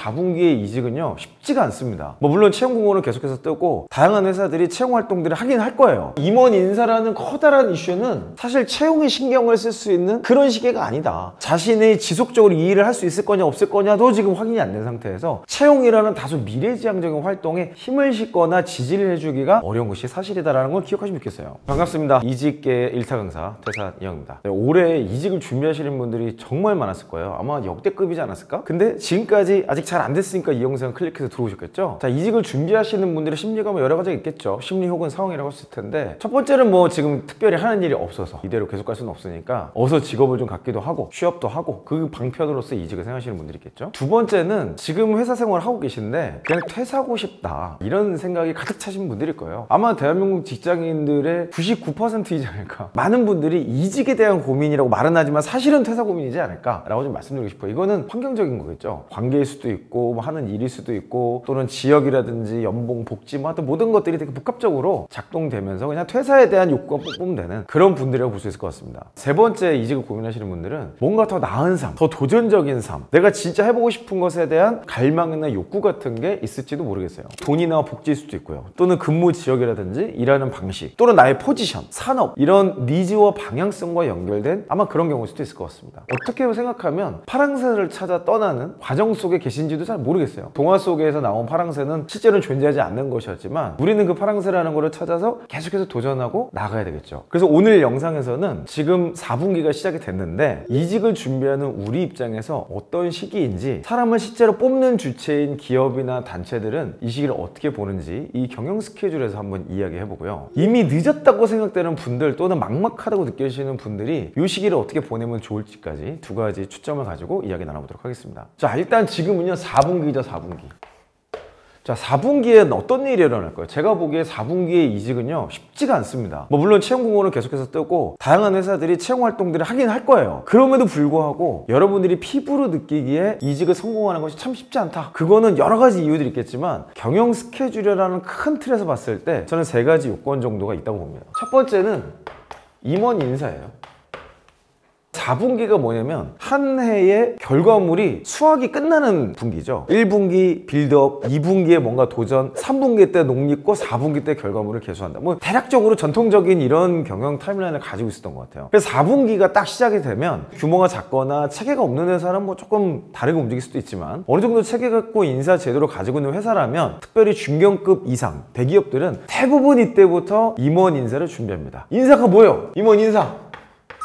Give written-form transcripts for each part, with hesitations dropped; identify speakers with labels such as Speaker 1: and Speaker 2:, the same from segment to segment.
Speaker 1: 4분기의 이직은요 쉽지가 않습니다. 뭐 물론 채용 공고는 계속해서 뜨고 다양한 회사들이 채용 활동들을 하긴 할 거예요. 임원 인사라는 커다란 이슈는 사실 채용에 신경을 쓸 수 있는 그런 시기가 아니다. 자신이 지속적으로 이 일을 할 수 있을 거냐 없을 거냐도 지금 확인이 안 된 상태에서 채용이라는 다소 미래지향적인 활동에 힘을 싣거나 지지를 해주기가 어려운 것이 사실이다라는 걸 기억하시면 좋겠어요. 반갑습니다. 이직계 1타 강사 퇴사 이영입니다. 올해 이직을 준비하시는 분들이 정말 많았을 거예요. 아마 역대급이지 않았을까? 근데 지금까지 아직 잘 안 됐으니까 이 영상 클릭해서 들어오셨겠죠? 자, 이직을 준비하시는 분들의 심리가 뭐 여러 가지가 있겠죠. 심리 혹은 상황이라고 했을 텐데 첫 번째는 뭐 지금 특별히 하는 일이 없어서 이대로 계속 갈 수는 없으니까 어서 직업을 좀 갖기도 하고 취업도 하고 그 방편으로서 이직을 생각하시는 분들이 있겠죠. 두 번째는 지금 회사 생활을 하고 계신데 그냥 퇴사하고 싶다 이런 생각이 가득 차신 분들일 거예요. 아마 대한민국 직장인들의 99%이지 않을까. 많은 분들이 이직에 대한 고민이라고 말은 하지만 사실은 퇴사 고민이지 않을까라고 좀 말씀드리고 싶어요. 이거는 환경적인 거겠죠. 관계일 수도 있고 뭐 하는 일일 수도 있고 또는 지역이라든지 연봉, 복지 뭐 하여튼 모든 것들이 되게 복합적으로 작동되면서 그냥 퇴사에 대한 욕구가 뿜뿜되는 그런 분들이라고 볼 수 있을 것 같습니다. 세 번째 이직을 고민하시는 분들은 뭔가 더 나은 삶, 더 도전적인 삶, 내가 진짜 해보고 싶은 것에 대한 갈망이나 욕구 같은 게 있을지도 모르겠어요. 돈이나 복지일 수도 있고요. 또는 근무 지역이라든지 일하는 방식, 또는 나의 포지션, 산업 이런 니즈와 방향성과 연결된 아마 그런 경우일 수도 있을 것 같습니다. 어떻게 생각하면 파랑새를 찾아 떠나는 과정 속에 계신지도 잘 모르겠어요. 동화 속에서 나온 파랑새는 실제로는 존재하지 않는 것이었지만 우리는 그 파랑새라는 것을 찾아서 계속해서 도전하고 나가야 되겠죠. 그래서 오늘 영상에서는 지금 4분기가 시작이 됐는데 이직을 준비하는 우리 입장에서 어떤 시기인지, 사람을 실제로 뽑는 주체인 기업이나 단체들은 이 시기를 어떻게 보는지 이 경영 스케줄에서 한번 이야기해 보고요. 이미 늦었다고 생각되는 분들 또는 막막하다고 느끼시는 분들이 이 시기를 어떻게 보내면 좋을지까지 두 가지 추점을 가지고 이야기 나눠보도록 하겠습니다. 자, 일단 지금은요 4분기죠. 4분기. 자, 4분기엔 어떤 일이 일어날까요? 제가 보기에 4분기의 이직은요 쉽지가 않습니다. 뭐 물론 채용 공고는 계속해서 뜨고 다양한 회사들이 채용 활동들을 하긴 할 거예요. 그럼에도 불구하고 여러분들이 피부로 느끼기에 이직을 성공하는 것이 참 쉽지 않다. 그거는 여러 가지 이유들이 있겠지만 경영 스케줄이라는 큰 틀에서 봤을 때 저는 세 가지 요건 정도가 있다고 봅니다. 첫 번째는 임원 인사예요. 4분기가 뭐냐면 한 해의 결과물이 수확이 끝나는 분기죠. 1분기 빌드업, 2분기에 뭔가 도전, 3분기 때 녹립고 4분기 때 결과물을 개수한다. 뭐 대략적으로 전통적인 이런 경영 타임라인을 가지고 있었던 것 같아요. 그래서 4분기가 딱 시작이 되면 규모가 작거나 체계가 없는 회사는 뭐 조금 다르게 움직일 수도 있지만 어느 정도 체계가 있고 인사 제도를 가지고 있는 회사라면 특별히 중견급 이상 대기업들은 대부분 이때부터 임원 인사를 준비합니다. 인사가 뭐예요? 임원 인사,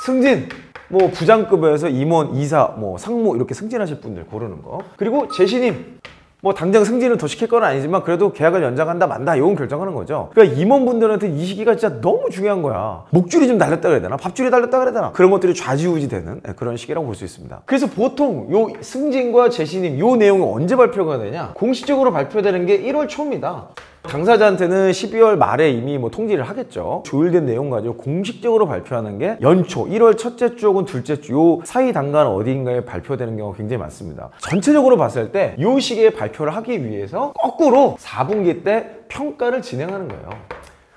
Speaker 1: 승진, 뭐 부장급에서 임원, 이사, 뭐 상무 이렇게 승진하실 분들 고르는 거. 그리고 재신임. 뭐 당장 승진을 더 시킬 건 아니지만 그래도 계약을 연장한다 만다 이건 결정하는 거죠. 그러니까 임원분들한테 이 시기가 진짜 너무 중요한 거야. 목줄이 좀 달렸다 그래야 되나? 밥줄이 달렸다 그래야 되나? 그런 것들이 좌지우지 되는 그런 시기라고 볼 수 있습니다. 그래서 보통 요 승진과 재신임 요 내용이 언제 발표가 되냐? 공식적으로 발표되는 게 1월 초입니다. 당사자한테는 12월 말에 이미 뭐 통지를 하겠죠. 조율된 내용 가지고 공식적으로 발표하는 게 연초 1월 첫째 주 혹은 둘째 주 요 사이 단간 어디인가에 발표되는 경우가 굉장히 많습니다. 전체적으로 봤을 때 요 시기에 발표를 하기 위해서 거꾸로 4분기 때 평가를 진행하는 거예요.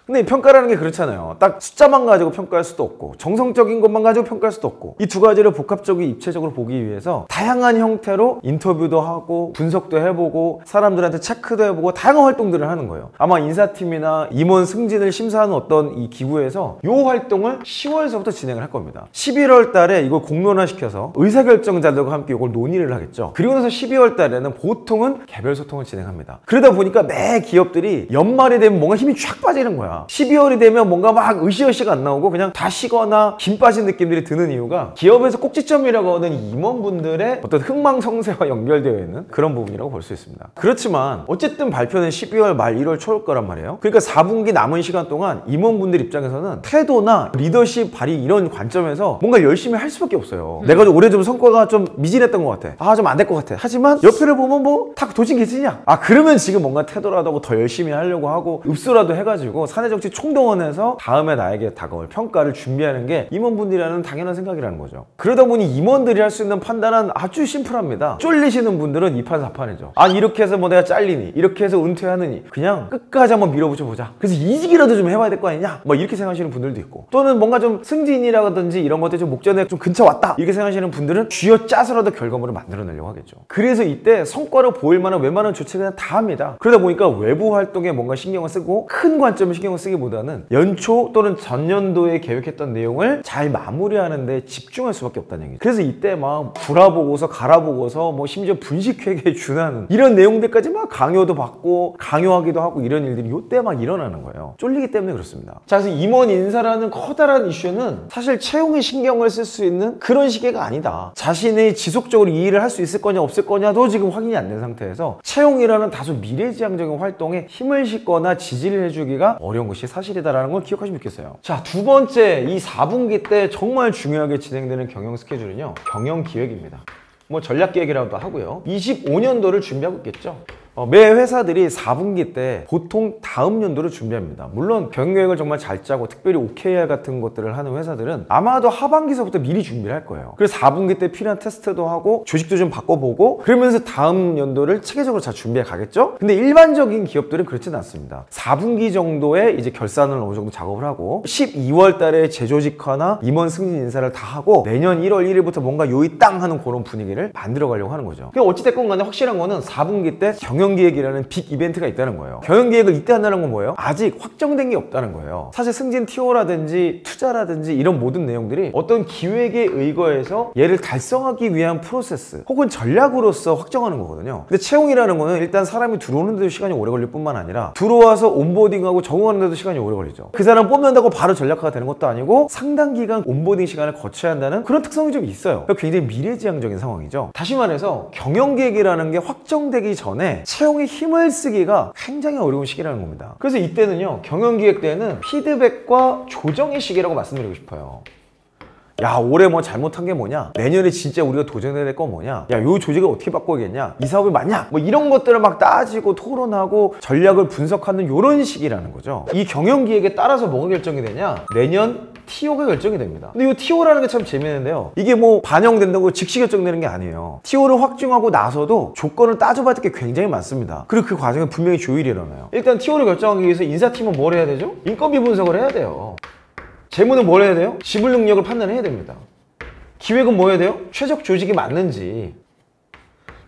Speaker 1: 근데 이 평가라는 게 그렇잖아요. 딱 숫자만 가지고 평가할 수도 없고 정성적인 것만 가지고 평가할 수도 없고 이 두 가지를 복합적으로 입체적으로 보기 위해서 다양한 형태로 인터뷰도 하고 분석도 해보고 사람들한테 체크도 해보고 다양한 활동들을 하는 거예요. 아마 인사팀이나 임원 승진을 심사하는 어떤 이 기구에서 이 활동을 10월서부터 진행을 할 겁니다. 11월 달에 이걸 공론화시켜서 의사결정자들과 함께 이걸 논의를 하겠죠. 그리고 나서 12월 달에는 보통은 개별 소통을 진행합니다. 그러다 보니까 매 기업들이 연말이 되면 뭔가 힘이 쫙 빠지는 거야. 12월이 되면 뭔가 막 으쌰으쌰가 안 나오고 그냥 다 쉬거나 힘 빠진 느낌들이 드는 이유가 기업에서 꼭지점이라고 하는 임원분들의 어떤 흥망성쇠와 연결되어 있는 그런 부분이라고 볼 수 있습니다. 그렇지만 어쨌든 발표는 12월 말 1월 초일 거란 말이에요. 그러니까 4분기 남은 시간 동안 임원분들 입장에서는 태도나 리더십 발휘 이런 관점에서 뭔가 열심히 할 수밖에 없어요. 내가 올해 좀 성과가 좀 미진했던 것 같아. 아, 좀 안 될 것 같아. 하지만 옆에를 보면 뭐 다 도진 개진이야. 아, 그러면 지금 뭔가 태도라도 더 열심히 하려고 하고 읍수라도 해가지고 사내정치 총동원해서 다음에 나에게 다가올 평가를 준비하는 게 임원분들이라는 당연한 생각이라는 거죠. 그러다 보니 임원들이 할 수 있는 판단은 아주 심플합니다. 쫄리시는 분들은 2판 4판이죠. 아, 이렇게 해서 뭐 내가 잘리니, 이렇게 해서 은퇴하느니, 그냥 끝까지 한번 밀어붙여 보자. 그래서 이직이라도 좀 해봐야 될 거 아니냐, 뭐 이렇게 생각하시는 분들도 있고, 또는 뭔가 좀 승진이라든지 이런 것들 좀 목전에 좀 근처 왔다 이렇게 생각하시는 분들은 쥐어짜서라도 결과물을 만들어내려고 하겠죠. 그래서 이때 성과로 보일 만한 웬만한 조치를 그냥 다 합니다. 그러다 보니까 외부 활동에 뭔가 신경을 쓰고 큰 관점을 신경을 쓰기보다는 연초 또는 전년도에 계획했던 내용을 잘 마무리하는 데 집중할 수밖에 없다는 얘기죠. 그래서 이때 막 돌아보고서 갈아보고서 뭐 심지어 분식회계에 준하는 이런 내용들까지 막 강요도 받고 강요하기도 하고 이런 일들이 이때 막 일어나는 거예요. 쫄리기 때문에 그렇습니다. 자, 그래서 임원 인사라는 커다란 이슈는 사실 채용에 신경을 쓸 수 있는 그런 시기가 아니다. 자신이 지속적으로 이 일을 할 수 있을 거냐 없을 거냐도 지금 확인이 안 된 상태에서 채용이라는 다소 미래지향적인 활동에 힘을 싣거나 지지를 해주기가 어려운 것이 사실이다라는 걸 기억하시면 좋겠어요. 자, 두 번째, 이 4분기 때 정말 중요하게 진행되는 경영 스케줄은요, 경영 기획입니다. 뭐 전략 기획이라고도 하고요. 25년도를 준비하고 있겠죠. 매 회사들이 4분기 때 보통 다음 연도를 준비합니다. 물론 경영계획을 정말 잘 짜고 특별히 OKR 같은 것들을 하는 회사들은 아마도 하반기서부터 미리 준비를 할 거예요. 그래서 4분기 때 필요한 테스트도 하고 조직도 좀 바꿔보고 그러면서 다음 연도를 체계적으로 잘 준비해 가겠죠? 근데 일반적인 기업들은 그렇지는 않습니다. 4분기 정도에 이제 결산을 어느 정도 작업을 하고 12월 달에 재조직화나 임원 승진 인사를 다 하고 내년 1월 1일부터 뭔가 요이 땅 하는 그런 분위기를 만들어 가려고 하는 거죠. 어찌됐건 간에 확실한 거는 4분기 때 경영기획이라는 빅 이벤트가 있다는 거예요. 경영기획을 이때 한다는 건 뭐예요? 아직 확정된 게 없다는 거예요. 사실 승진 TO라든지 투자라든지 이런 모든 내용들이 어떤 기획에 의거해서 얘를 달성하기 위한 프로세스 혹은 전략으로서 확정하는 거거든요. 근데 채용이라는 거는 일단 사람이 들어오는데도 시간이 오래 걸릴 뿐만 아니라 들어와서 온보딩하고 적응하는데도 시간이 오래 걸리죠. 그 사람 뽑는다고 바로 전략화가 되는 것도 아니고 상당 기간 온보딩 시간을 거쳐야 한다는 그런 특성이 좀 있어요. 굉장히 미래지향적인 상황이죠. 다시 말해서 경영기획이라는 게 확정되기 전에 채용에 힘을 쓰기가 굉장히 어려운 시기라는 겁니다. 그래서 이때는요, 경영기획 때는 피드백과 조정의 시기라고 말씀드리고 싶어요. 야, 올해 뭐 잘못한 게 뭐냐? 내년에 진짜 우리가 도전해야 될 건 뭐냐? 야, 요 조직을 어떻게 바꿔야겠냐? 이 사업이 맞냐? 뭐 이런 것들을 막 따지고 토론하고 전략을 분석하는 요런 시기라는 거죠. 이 경영기획에 따라서 뭐가 결정이 되냐? 내년 TO가 결정이 됩니다. 근데 이 TO라는 게 참 재미있는데요. 이게 뭐 반영된다고 즉시 결정되는 게 아니에요. TO를 확정하고 나서도 조건을 따져봐야 될 게 굉장히 많습니다. 그리고 그 과정에 분명히 조율이 일어나요. 일단 TO를 결정하기 위해서 인사팀은 뭘 해야 되죠? 인건비 분석을 해야 돼요. 재무는 뭘 해야 돼요? 지불 능력을 판단해야 됩니다. 기획은 뭐 해야 돼요? 최적 조직이 맞는지,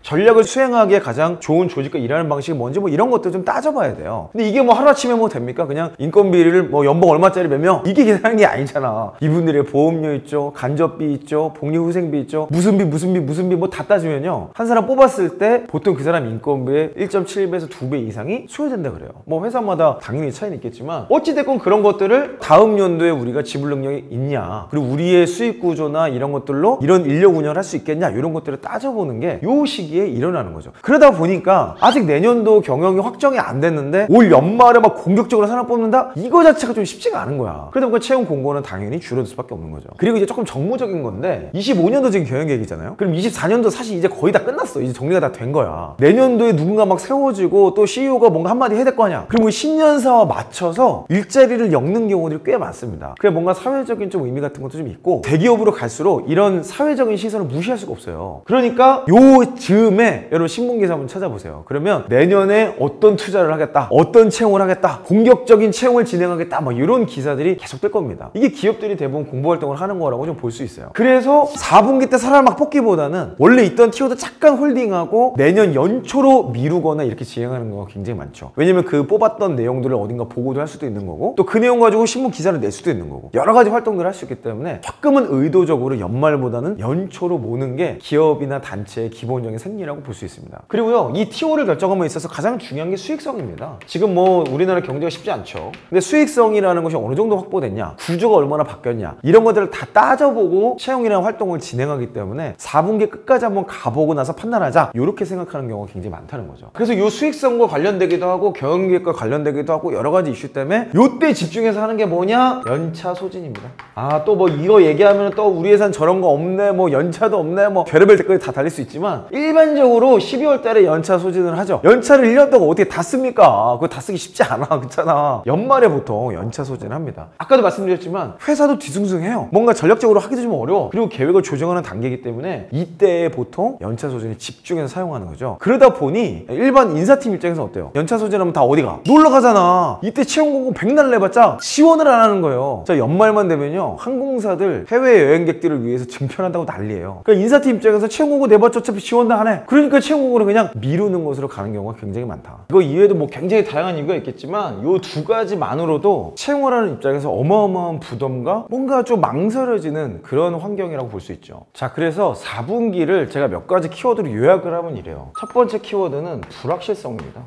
Speaker 1: 전략을 수행하기에 가장 좋은 조직과 일하는 방식이 뭔지 뭐 이런 것들 좀 따져봐야 돼요. 근데 이게 뭐 하루아침에 뭐 됩니까? 그냥 인건비를 뭐 연봉 얼마짜리 매며 이게 계산하는 게 아니잖아. 이분들의 보험료 있죠, 간접비 있죠, 복리후생비 있죠, 무슨 비 뭐 다 따지면요, 한 사람 뽑았을 때 보통 그 사람 인건비의 1.7배에서 2배 이상이 소요된다 그래요. 뭐 회사마다 당연히 차이는 있겠지만 어찌됐건 그런 것들을 다음 연도에 우리가 지불 능력이 있냐, 그리고 우리의 수익 구조나 이런 것들로 이런 인력 운영을 할 수 있겠냐, 이런 것들을 따져보는 게 요 시기에 일어나는 거죠. 그러다 보니까 아직 내년도 경영이 확정이 안 됐는데 올 연말에 막 공격적으로 사람 뽑는다? 이거 자체가 좀 쉽지가 않은 거야. 그러다 보니까 채용 공고는 당연히 줄어들 수밖에 없는 거죠. 그리고 이제 조금 정무적인 건데 25년도 지금 경영계획이잖아요. 그럼 24년도 사실 이제 거의 다 끝났어. 이제 정리가 다 된 거야. 내년도에 누군가 막 세워지고 또 CEO가 뭔가 한마디 해야 될 거 아니야. 그리고 신년사와 맞춰서 일자리를 엮는 경우들이 꽤 많습니다. 그래 뭔가 사회적인 좀 의미 같은 것도 좀 있고, 대기업으로 갈수록 이런 사회적인 시선을 무시할 수가 없어요. 그러니까 요 즈음에 여러분 신문기사 한번 찾아보세요. 그러면 내년에 어떤 투자를 하겠다, 어떤 채용을 하겠다, 공격적인 채용을 진행하겠다, 막 이런 기사들이 계속 될 겁니다. 이게 기업들이 대부분 공보활동을 하는 거라고 좀 볼 수 있어요. 그래서 4분기 때 사람을 막 뽑기보다는 원래 있던 TO도 잠깐 홀딩하고 내년 연초로 미루거나 이렇게 진행하는 경우가 굉장히 많죠. 왜냐면 그 뽑았던 내용들을 어딘가 보고도 할 수도 있는 거고, 또 그 내용 가지고 신문 기사를 낼 수도 있는 거고, 여러 가지 활동들을 할 수 있기 때문에 조금은 의도적으로 연말보다는 연초로 모는 게 기업이나 단체의 기본적인 생리라고 볼 수 있습니다. 그리고요, 이 TO를 결정함에 있어서 가장 중요한 게 수익성입니다. 지금 뭐 우리나라 경제가 쉽지 않죠. 근데 수익성이라는 것이 어느 정도 확보됐냐, 구조가 얼마나 바뀌었냐, 이런 것들을 다 따져보고 채용이라는 활동을 진행하기 때문에 4분기 끝까지 한번 가보고 나서 판단하자, 이렇게 생각하는 경우가 굉장히 많다는 거죠. 그래서 이 수익성과 관련되기도 하고 경영기획과 관련되기도 하고 여러 가지 이슈 때문에 이때 집중해서 하는 게 뭐냐? 연차 소진입니다. 아, 또 뭐 이거 얘기하면 또 우리 회사는 저런 거 없네, 뭐 연차도 없네, 뭐 별의별 댓글이 다 달릴 수 있지만 일반 일반적으로 12월 달에 연차 소진을 하죠. 연차를 1년 동안 어떻게 다 씁니까? 그거 다 쓰기 쉽지 않아. 그렇잖아. 연말에 보통 연차 소진을 합니다. 아까도 말씀드렸지만 회사도 뒤숭숭해요. 뭔가 전략적으로 하기도 좀 어려워. 그리고 계획을 조정하는 단계이기 때문에 이때에 보통 연차 소진을 집중해서 사용하는 거죠. 그러다 보니 일반 인사팀 입장에서 어때요? 연차 소진하면 다 어디가? 놀러 가잖아. 이때 채용공고 백날 내봤자 지원을 안 하는 거예요. 자, 연말만 되면요, 항공사들 해외 여행객들을 위해서 증편한다고 난리예요. 그러니까 인사팀 입장에서 채용공고 내봤자 어차피 지원도 안 해. 그러니까 채용공고를 그냥 미루는 것으로 가는 경우가 굉장히 많다. 이거 이외에도 뭐 굉장히 다양한 이유가 있겠지만 요 두 가지만으로도 채용을 하는 입장에서 어마어마한 부담과 뭔가 좀 망설여지는 그런 환경이라고 볼 수 있죠. 자, 그래서 4분기를 제가 몇 가지 키워드로 요약을 하면 이래요. 첫 번째 키워드는 불확실성입니다.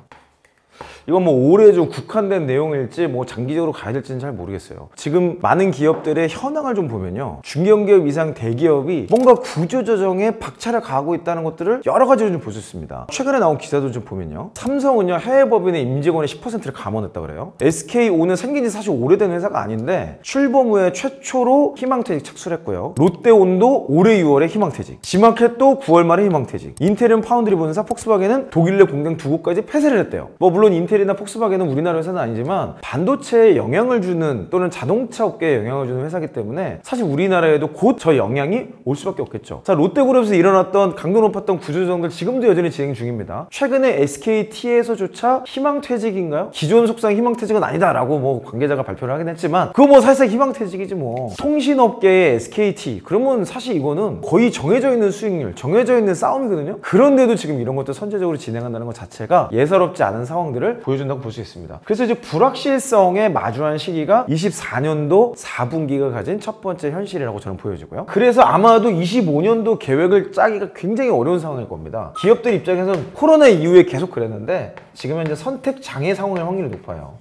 Speaker 1: 이건 뭐 올해 좀 국한된 내용일지 뭐 장기적으로 가야 될지는 잘 모르겠어요. 지금 많은 기업들의 현황을 좀 보면요, 중견기업 이상 대기업이 뭔가 구조조정에 박차를 가하고 있다는 것들을 여러 가지로 좀 볼 수 있습니다. 최근에 나온 기사도 좀 보면요, 삼성은요 해외법인의 임직원의 10%를 감원했다고 그래요. SKO는 생긴 지 사실 오래된 회사가 아닌데 출범 후에 최초로 희망퇴직 착수를 했고요. 롯데온도 올해 6월에 희망퇴직, 지마켓도 9월 말에 희망퇴직, 인텔은 파운드리 본사, 폭스바겐은 독일 내 공장 2곳까지 폐쇄를 했대요. 뭐 물론 인텔이나 폭스바겐은 우리나라 회사는 아니지만 반도체에 영향을 주는 또는 자동차 업계에 영향을 주는 회사이기 때문에 사실 우리나라에도 곧 저 영향이 올 수밖에 없겠죠. 자, 롯데그룹에서 일어났던 강도 높았던 구조조정들 지금도 여전히 진행 중입니다. 최근에 SKT에서조차 희망퇴직인가요? 기존 속상 희망퇴직은 아니다라고 뭐 관계자가 발표를 하긴 했지만 그거 뭐 사실상 희망퇴직이지 뭐. 통신업계의 SKT 그러면 사실 이거는 거의 정해져 있는 수익률, 정해져 있는 싸움이거든요. 그런데도 지금 이런 것들 선제적으로 진행한다는 것 자체가 예사롭지 않은 상황들을 보여준다고 볼 수 있습니다. 그래서 이제 불확실성에 마주한 시기가 24년도 4분기가 가진 첫 번째 현실이라고 저는 보여지고요. 그래서 아마도 25년도 계획을 짜기가 굉장히 어려운 상황일 겁니다. 기업들 입장에서는 코로나 이후에 계속 그랬는데 지금 현재 선택 장애 상황일 확률이 높아요.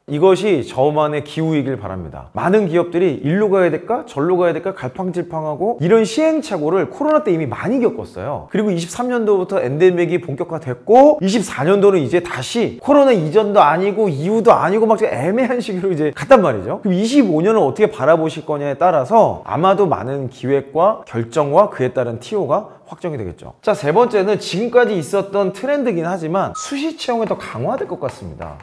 Speaker 1: 이것이 저만의 기후이길 바랍니다. 많은 기업들이 일로 가야 될까 절로 가야 될까 갈팡질팡하고 이런 시행착오를 코로나 때 이미 많이 겪었어요. 그리고 23년도부터 엔데믹이 본격화됐고 24년도는 이제 다시 코로나 이전도 아니고 이후도 아니고 막 애매한 시기로 이제 갔단 말이죠. 그럼 25년을 어떻게 바라보실 거냐에 따라서 아마도 많은 기획과 결정과 그에 따른 TO가 확정이 되겠죠. 자, 세 번째는 지금까지 있었던 트렌드긴 하지만 수시 채용이 더 강화될 것 같습니다.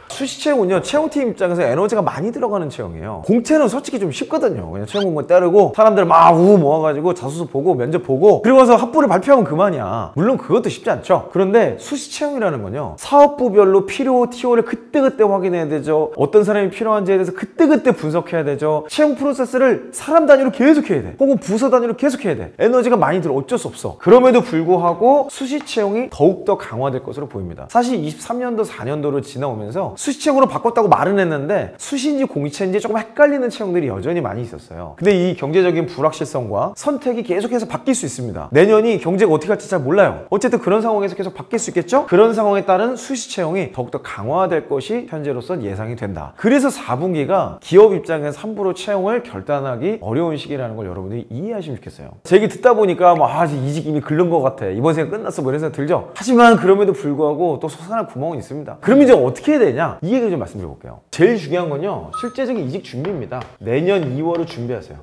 Speaker 1: 수시 채용은요, 채용팀 입장에서 에너지가 많이 들어가는 채용이에요. 공채는 솔직히 좀 쉽거든요. 그냥 채용 공고 따르고 사람들 막 우우 모아가지고 자소서 보고 면접 보고 그리고 나서 합부를 발표하면 그만이야. 물론 그것도 쉽지 않죠. 그런데 수시 채용이라는 건요, 사업부별로 필요 TO를 그때그때 확인해야 되죠. 어떤 사람이 필요한지에 대해서 그때그때 분석해야 되죠. 채용 프로세스를 사람 단위로 계속 해야 돼. 혹은 부서 단위로 계속 해야 돼. 에너지가 많이 들어 어쩔 수 없어. 그럼에도 불구하고 수시 채용이 더욱더 강화될 것으로 보입니다. 사실 23년도 4년도를 지나오면서 수시 채용으로 바꿨다고 말은 했는데 수시인지 공채인지 조금 헷갈리는 채용들이 여전히 많이 있었어요. 근데 이 경제적인 불확실성과 선택이 계속해서 바뀔 수 있습니다. 내년이 경제가 어떻게 할지 잘 몰라요. 어쨌든 그런 상황에서 계속 바뀔 수 있겠죠? 그런 상황에 따른 수시 채용이 더욱더 강화될 것이 현재로선 예상이 된다. 그래서 4분기가 기업 입장에서 함부로 채용을 결단하기 어려운 시기라는 걸 여러분들이 이해하시면 좋겠어요. 제 얘기 듣다 보니까 뭐 이직 이미 글른 것 같아. 이번 생각 끝났어. 뭐 이런 생각 들죠? 하지만 그럼에도 불구하고 또 솟아날 구멍은 있습니다. 그럼 이제 어떻게 해야 되냐? 이 얘기를 좀 말씀드려 볼게요. 제일 중요한 건요, 실제적인 이직 준비입니다. 내년 2월을 준비하세요.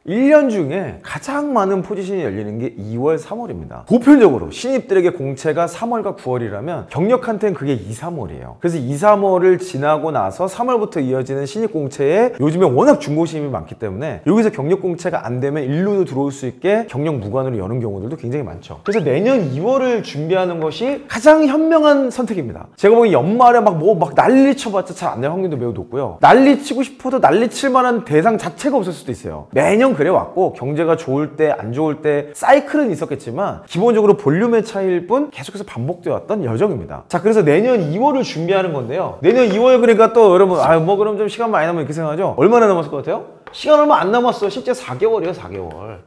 Speaker 1: 1년 중에 가장 많은 포지션이 열리는 게 2월, 3월입니다. 보편적으로 신입들에게 공채가 3월과 9월이라면 경력한테는 그게 2, 3월이에요. 그래서 2, 3월을 지나고 나서 3월부터 이어지는 신입 공채에 요즘에 워낙 중고 신입이 많기 때문에 여기서 경력 공채가 안 되면 일로도 들어올 수 있게 경력 무관으로 여는 경우들도 굉장히 많죠. 그래서 내년 2월을 준비하는 것이 가장 현명한 선택입니다. 제가 보기엔 연말에 막 난리 쳐봤자 잘 안 될 확률도 매우 높고요. 난리 치고 싶어도 난리 칠 만한 대상 자체가 없을 수도 있어요. 매년 그래 왔고 경제가 좋을 때 안 좋을 때 사이클은 있었겠지만 기본적으로 볼륨의 차이일 뿐 계속해서 반복되어 왔던 여정입니다. 자, 그래서 내년 2월을 준비하는 건데요, 내년 2월 그러니까 또 여러분 뭐 그럼 좀 시간 많이 남으면 이렇게 생각하죠? 얼마나 남았을 것 같아요? 시간 얼마 안 남았어. 실제 4개월이에요 4개월.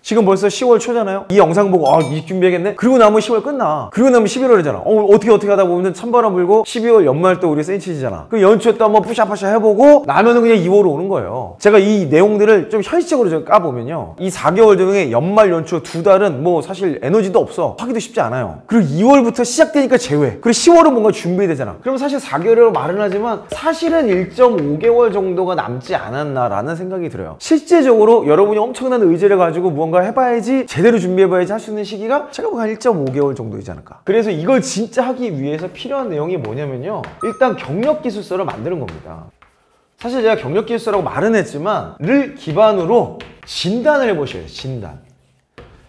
Speaker 1: 지금 벌써 10월 초잖아요. 이 영상 보고 이직 준비하겠네? 그리고 나면 10월 끝나. 그리고 나면 11월이잖아. 어떻게 하다 보면 찬바람 불고 12월 연말 또 우리 센치지잖아. 그 연초에 또 한번 푸샤푸샤 해보고 나면은 그냥 2월 오는 거예요. 제가 이 내용들을 좀 현실적으로 좀 까보면요, 이 4개월 중에 연말 연초 2달은 뭐 사실 에너지도 없어. 하기도 쉽지 않아요. 그리고 2월부터 시작되니까 제외. 그리고 10월은 뭔가 준비되잖아. 그럼 사실 4개월이라고 말은 하지만 사실은 1.5개월 정도가 남지 않았나라는 생각이 들어요. 실제적으로 여러분이 엄청난 의지를 가지고 무언가 뭔가 해봐야지, 제대로 준비해봐야지 할 수 있는 시기가 제가 보기엔 한 1.5개월 정도이지 않을까. 그래서 이걸 진짜 하기 위해서 필요한 내용이 뭐냐면요, 일단 경력기술서를 만드는 겁니다. 사실 제가 경력기술서라고 말은 했지만 를 기반으로 진단을 해보셔요. 진단.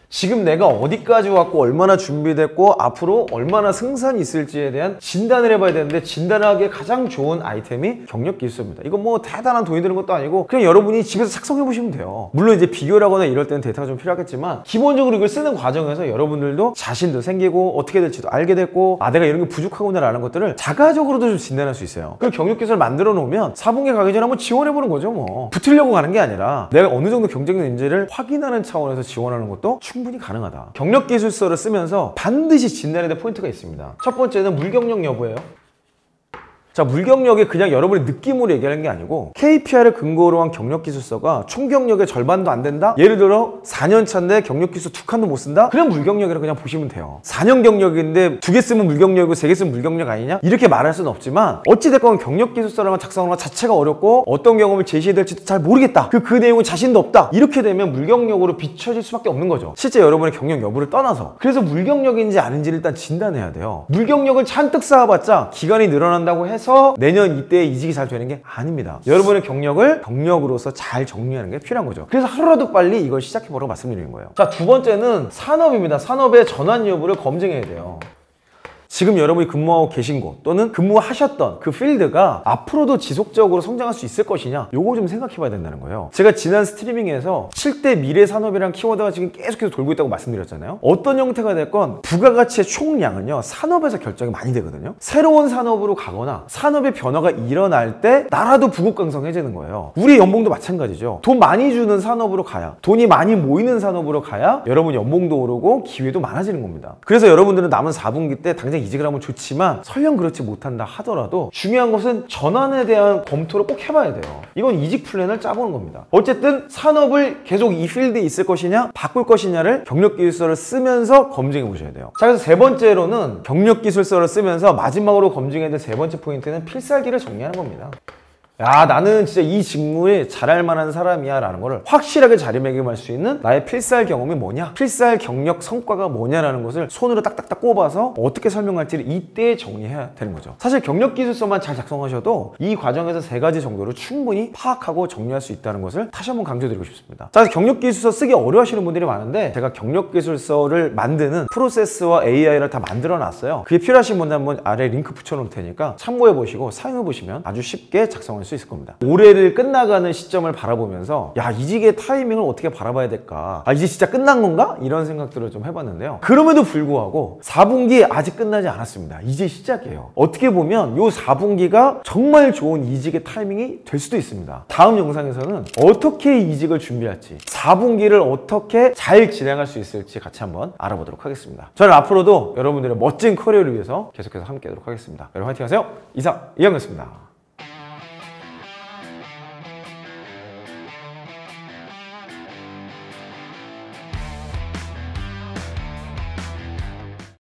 Speaker 1: 지금 내가 어디까지 왔고 얼마나 준비됐고 앞으로 얼마나 승산이 있을지에 대한 진단을 해봐야 되는데, 진단하기에 가장 좋은 아이템이 경력기술서입니다. 이건 뭐 대단한 돈이 드는 것도 아니고 그냥 여러분이 집에서 작성해 보시면 돼요. 물론 이제 비교를 하거나 이럴 때는 데이터가 좀 필요하겠지만 기본적으로 이걸 쓰는 과정에서 여러분들도 자신도 생기고 어떻게 될지도 알게 됐고, 아 내가 이런 게 부족하구나라는 것들을 자가적으로도 좀 진단할 수 있어요. 그리고 경력기술을 만들어 놓으면 4분기 가기 전에 한번 지원해 보는 거죠. 뭐 붙으려고 가는 게 아니라 내가 어느 정도 경쟁력 인재를 확인하는 차원에서 지원하는 것도 충분히 가능하다. 경력기술서를 쓰면서 반드시 진단해야 될 포인트가 있습니다. 첫 번째는 물경력 여부예요. 자, 물경력이 그냥 여러분이 느낌으로 얘기하는 게 아니고 KPI를 근거로 한 경력기술서가 총 경력의 절반도 안 된다? 예를 들어 4년 차인데 경력기술 2칸도 못 쓴다? 그냥 물경력이라고 그냥 보시면 돼요. 4년 경력인데 2개 쓰면 물경력이고 3개 쓰면 물경력 아니냐? 이렇게 말할 수는 없지만 어찌됐건 경력기술서라는 작성하는 것 자체가 어렵고 어떤 경험을 제시해야 될지도 잘 모르겠다. 그 내용은 자신도 없다. 이렇게 되면 물경력으로 비춰질 수밖에 없는 거죠. 실제 여러분의 경력 여부를 떠나서. 그래서 물경력인지 아닌지를 일단 진단해야 돼요. 물경력을 잔뜩 쌓아봤자 기간이 늘어난다고 해서 내년 이때에 이직이 잘 되는 게 아닙니다. 여러분의 경력을 경력으로서 잘 정리하는 게 필요한 거죠. 그래서 하루라도 빨리 이걸 시작해보라고 말씀드리는 거예요. 자, 두 번째는 산업입니다. 산업의 전환 여부를 검증해야 돼요. 지금 여러분이 근무하고 계신 곳 또는 근무하셨던 그 필드가 앞으로도 지속적으로 성장할 수 있을 것이냐, 요거 좀 생각해 봐야 된다는 거예요. 제가 지난 스트리밍에서 7대 미래 산업이라는 키워드가 지금 계속해서 돌고 있다고 말씀드렸잖아요. 어떤 형태가 됐건 부가가치의 총량은요 산업에서 결정이 많이 되거든요. 새로운 산업으로 가거나 산업의 변화가 일어날 때 나라도 부국강성해지는 거예요. 우리 연봉도 마찬가지죠. 돈 많이 주는 산업으로 가야, 돈이 많이 모이는 산업으로 가야 여러분 연봉도 오르고 기회도 많아지는 겁니다. 그래서 여러분들은 남은 4분기 때 당장 이직을 하면 좋지만 설령 그렇지 못한다 하더라도 중요한 것은 전환에 대한 검토를 꼭 해봐야 돼요. 이건 이직 플랜을 짜보는 겁니다. 어쨌든 산업을 계속 이 필드에 있을 것이냐 바꿀 것이냐를 경력기술서를 쓰면서 검증해 보셔야 돼요. 자, 그래서 세 번째로는 경력기술서를 쓰면서 마지막으로 검증해야 될 세 번째 포인트는 필살기를 정리하는 겁니다. 야, 나는 진짜 이 직무에 잘할 만한 사람이야 라는 거를 확실하게 자리매김할 수 있는 나의 필살 경험이 뭐냐, 필살 경력 성과가 뭐냐라는 것을 손으로 딱딱딱 꼽아서 어떻게 설명할지를 이때 정리해야 되는 거죠. 사실 경력기술서만 잘 작성하셔도 이 과정에서 3가지 정도를 충분히 파악하고 정리할 수 있다는 것을 다시 한번 강조드리고 싶습니다. 자, 경력기술서 쓰기 어려워하시는 분들이 많은데 제가 경력기술서를 만드는 프로세스와 AI를 다 만들어 놨어요. 그게 필요하신 분들 한번 아래 링크 붙여 놓을 테니까 참고해 보시고 사용해 보시면 아주 쉽게 작성할 수 있을 겁니다. 올해를 끝나가는 시점을 바라보면서 야, 이직의 타이밍을 어떻게 바라봐야 될까, 아 이제 진짜 끝난 건가? 이런 생각들을 좀 해봤는데요. 그럼에도 불구하고 4분기 아직 끝나지 않았습니다. 이제 시작이에요. 어떻게 보면 요 4분기가 정말 좋은 이직의 타이밍이 될 수도 있습니다. 다음 영상에서는 어떻게 이직을 준비할지, 4분기를 어떻게 잘 진행할 수 있을지 같이 한번 알아보도록 하겠습니다. 저는 앞으로도 여러분들의 멋진 커리어를 위해서 계속해서 함께 하도록 하겠습니다. 여러분 화이팅 하세요. 이상 이영이었습니다.